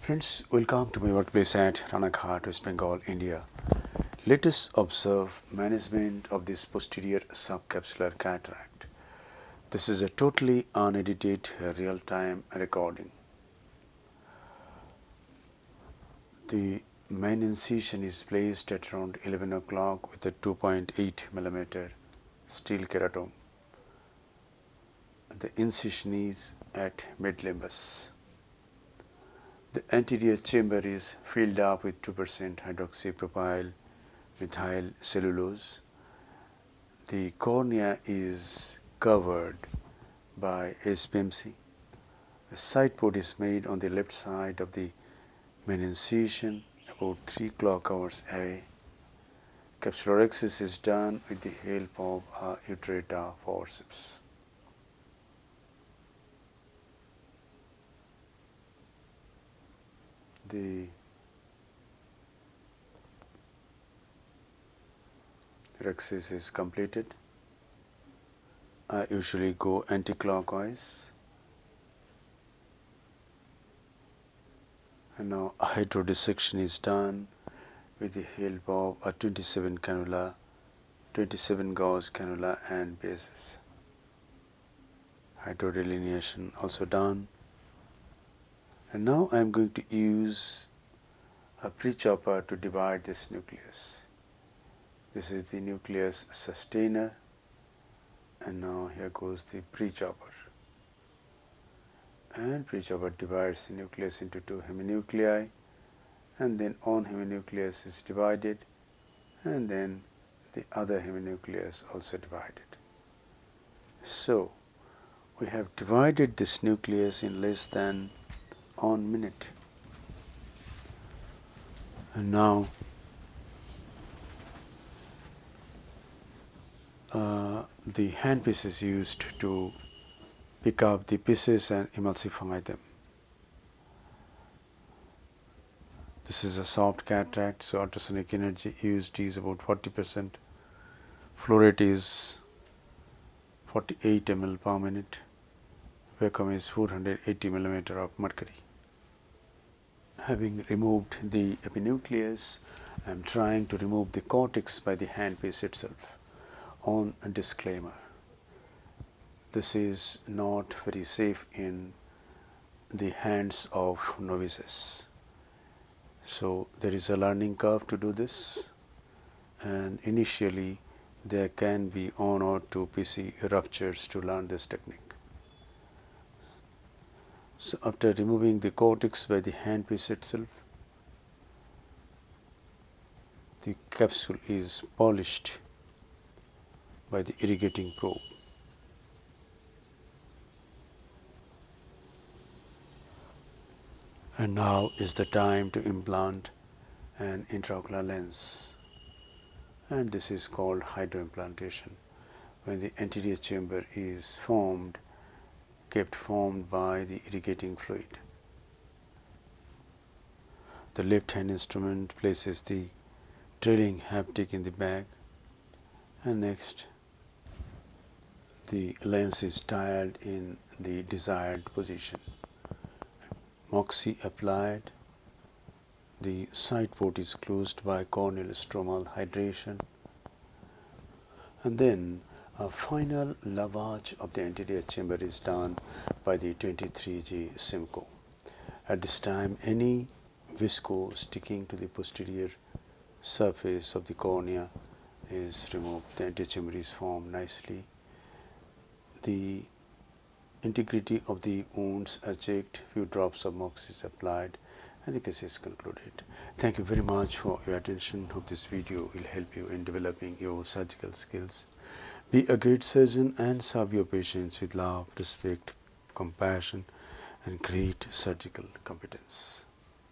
Friends, welcome to my workplace at Ranaghat, West Bengal, India. Let us observe management of this posterior subcapsular cataract. This is a totally unedited real-time recording. The main incision is placed at around 11 o'clock with a 2.8 mm steel keratome. The incision is at mid-limbus. The anterior chamber is filled up with 2% hydroxypropyl methyl cellulose. The cornea is covered by SPMC. A side port is made on the left side of the main incision about 3 clock hours away. Capsulorhexis is done with the help of a Oertli forceps. The rhexis is completed. I usually go anti-clockwise, and now hydrodissection is done with the help of a 27 gauge cannula and bases. Hydrodelineation also done. And now I am going to use a Prechopper to divide this nucleus. This is the nucleus sustainer, and now here goes the Prechopper. And Prechopper divides the nucleus into 2 heminuclei, and then one heminucleus is divided, and then the other heminucleus also divided. So we have divided this nucleus in less than 1 minute. And now the handpiece is used to pick up the pieces and emulsify them. This is a soft cataract, so ultrasonic energy used is about 40%. Flow rate is 48 ml per minute. Vacuum is 480 mm of mercury. Having removed the epinucleus, I am trying to remove the cortex by the handpiece itself. On a disclaimer, this is not very safe in the hands of novices. So there is a learning curve to do this, and initially there can be 1 or 2 PC ruptures to learn this technique. So after removing the cortex by the handpiece itself, the capsule is polished by the irrigating probe. And now is the time to implant an intraocular lens, and this is called hydroimplantation, when the anterior chamber is kept formed by the irrigating fluid. The left hand instrument places the trailing haptic in the bag, and next the lens is dialed in the desired position. Moxie applied, the side port is closed by corneal stromal hydration, and then a final lavage of the anterior chamber is done by the 23G Simcoe. At this time, any visco sticking to the posterior surface of the cornea is removed. The anterior chamber is formed nicely. The integrity of the wounds are checked, few drops of mox is applied, and the case is concluded. Thank you very much for your attention. Hope this video will help you in developing your surgical skills. Be a great surgeon and serve your patients with love, respect, compassion, and great surgical competence.